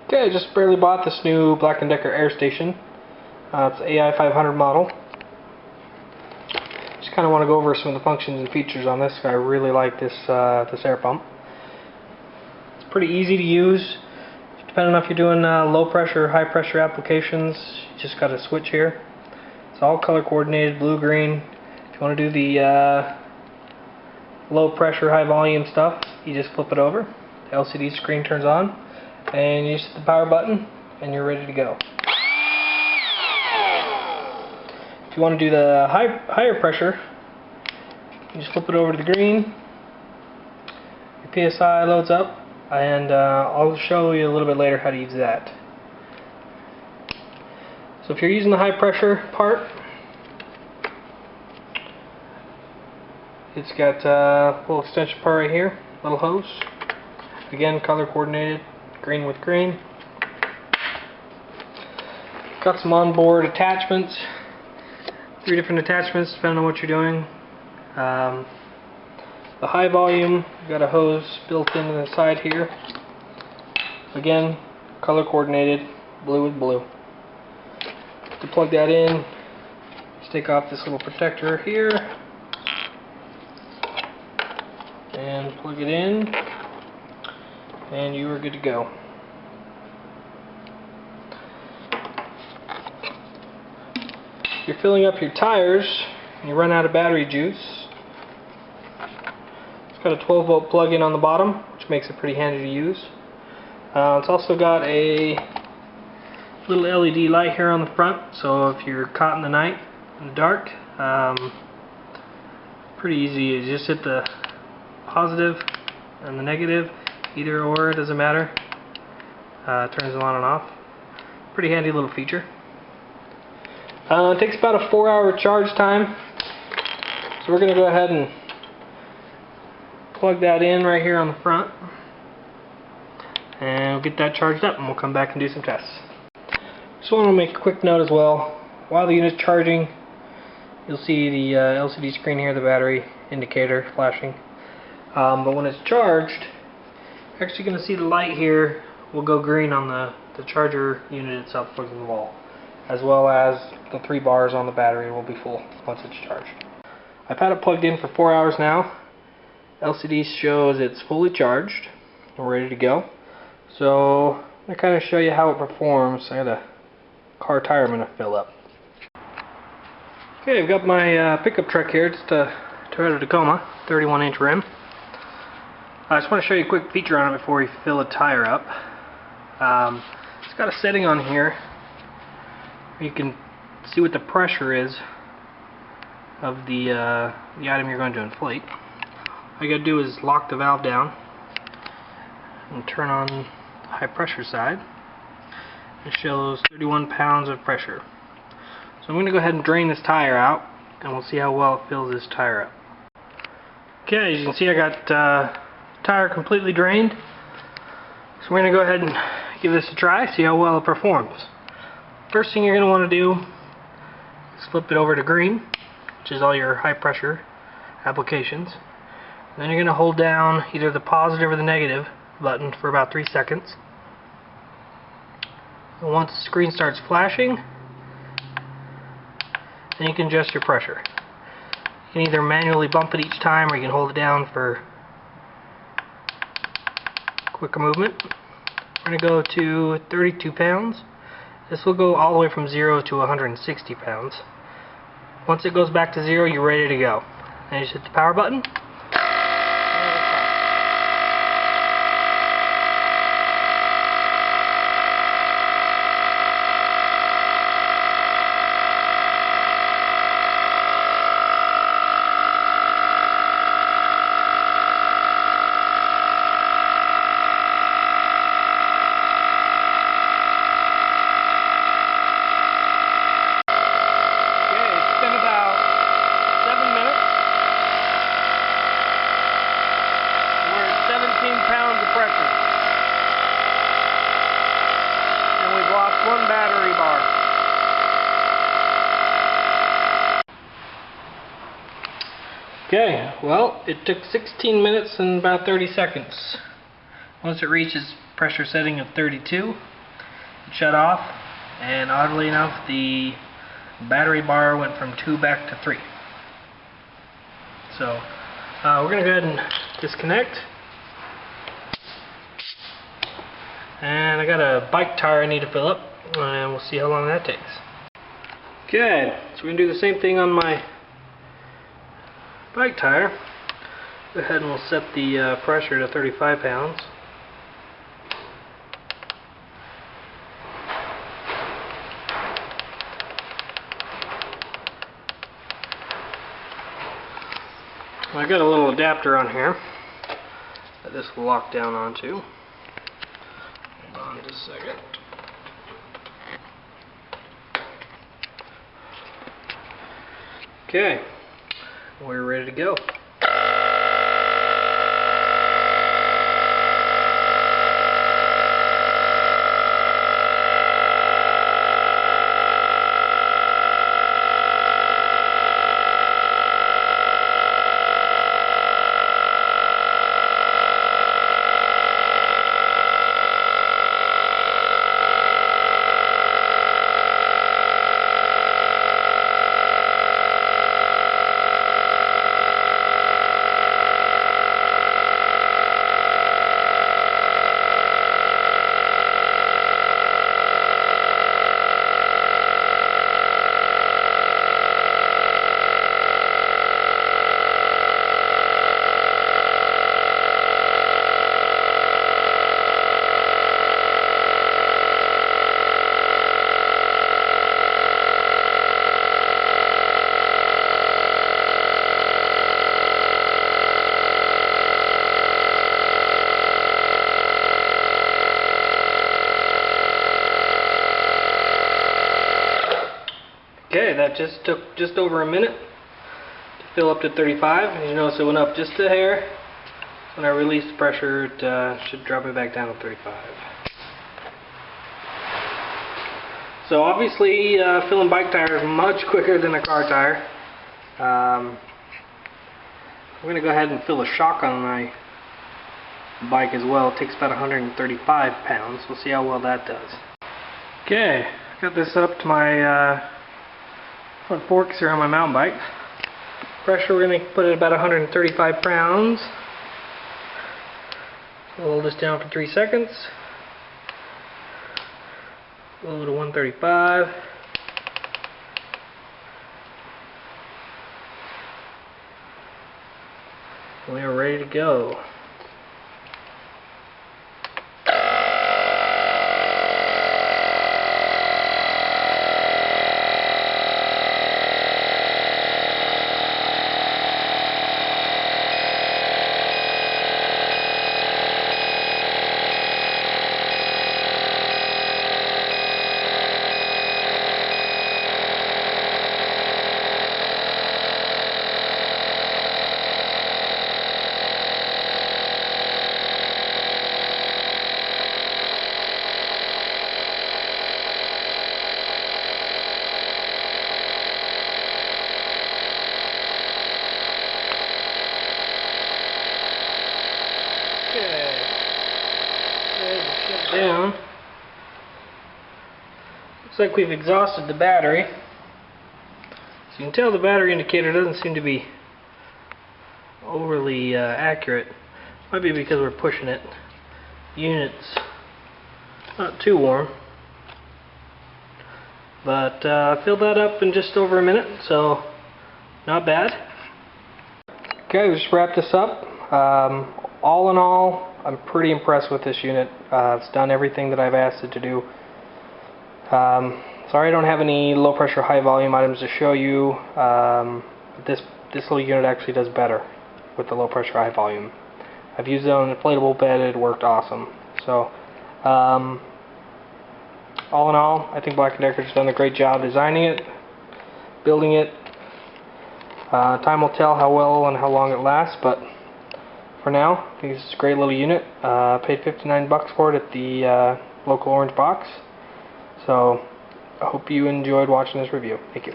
Okay, I just barely bought this new Black&Decker air station. It's AI500 model. Just kind of want to go over some of the functions and features on this. I really like this this air pump. It's pretty easy to use. Depending on if you're doing low pressure or high pressure applications, you just got a switch here. It's all color coordinated, blue, green. If you want to do the low pressure, high volume stuff, you just flip it over. The LCD screen turns on, and you just hit the power button, and you're ready to go. If you want to do the higher pressure, you just flip it over to the green. Your PSI loads up, and I'll show you a little bit later how to use that. So if you're using the high pressure part, it's got a little extension part right here, little hose. Again, color coordinated, green with green. Got some onboard attachments, 3 different attachments depending on what you're doing. The high volume, you've got a hose built into the side here. Again, color coordinated, blue with blue. To plug that in, just take off this little protector here and plug it in, and you are good to go. If you're filling up your tires and you run out of battery juice, it's got a 12-volt plug-in on the bottom, which makes it pretty handy to use. It's also got a little LED light here on the front, so if you're caught in the night, in the dark, pretty easy. You just hit the positive and the negative, either or, it doesn't matter. It turns it on and off. Pretty handy little feature. It takes about a 4-hour charge time, so we're going to go ahead and plug that in right here on the front, and we'll get that charged up, and we'll come back and do some tests. Just want to make a quick note as well. While the unit's charging, you'll see the LCD screen here, the battery indicator flashing. But when it's charged, you're actually going to see the light here will go green on the charger unit itself plugged in the wall, as well as the 3 bars on the battery will be full once it's charged. I've had it plugged in for 4 hours now. LCD shows it's fully charged and ready to go. So I'm going to kind of show you how it performs. I got a car tire I'm going to fill up. Okay, I've got my pickup truck here. It's a Toyota Tacoma, 31-inch rim. I just want to show you a quick feature on it before we fill a tire up. It's got a setting on here where you can see what the pressure is of the item you're going to inflate. All you got to do is lock the valve down and turn on the high pressure side. It shows 31 pounds of pressure. So I'm going to go ahead and drain this tire out, and we'll see how well it fills this tire up. Okay, as you can see, I got tire completely drained. So we're going to go ahead and give this a try, see how well it performs. First thing you're going to want to do is flip it over to green, which is all your high pressure applications. Then you're going to hold down either the positive or the negative button for about 3 seconds. And once the screen starts flashing, then you can adjust your pressure. You can either manually bump it each time, or you can hold it down for quicker movement. We're going to go to 32 pounds. This will go all the way from 0 to 160 pounds. Once it goes back to 0, you're ready to go. Then you just hit the power button. Okay, well, it took 16 minutes and about 30 seconds. Once it reaches pressure setting of 32, shut off, and oddly enough the battery bar went from 2 back to 3. So we're going to go ahead and disconnect. And I got a bike tire I need to fill up, and we'll see how long that takes. Okay, so we're going to do the same thing on my bike tire. Go ahead and we'll set the pressure to 35 pounds. I got a little adapter on here that this will lock down onto. Hold on just a second. Okay, we're ready to go. Okay, that just took just over a minute to fill up to 35. And you notice it went up just a hair. When I release the pressure, it should drop it back down to 35. So obviously, filling bike tires is much quicker than a car tire. I'm going to go ahead and fill a shock on my bike as well. It takes about 135 pounds. We'll see how well that does. Okay, got this up to my front forks here on my mountain bike. Pressure, we're going to put it about 135 pounds. We'll hold this down for 3 seconds. Low to 135. We are ready to go. Down. Looks like we've exhausted the battery. So you can tell the battery indicator doesn't seem to be overly accurate. Might be because we're pushing it. The unit's not too warm. But filled that up in just over a minute, so not bad. Okay, let's wrap this up. All in all, I'm pretty impressed with this unit. It's done everything that I've asked it to do. Sorry I don't have any low pressure high volume items to show you. This little unit actually does better with the low pressure high volume. I've used it on an inflatable bed, it worked awesome. So all in all, I think Black&Decker has done a great job designing it, building it. Time will tell how well and how long it lasts, but for now, I think it's a great little unit. Paid $59 for it at the local orange box. So I hope you enjoyed watching this review. Thank you.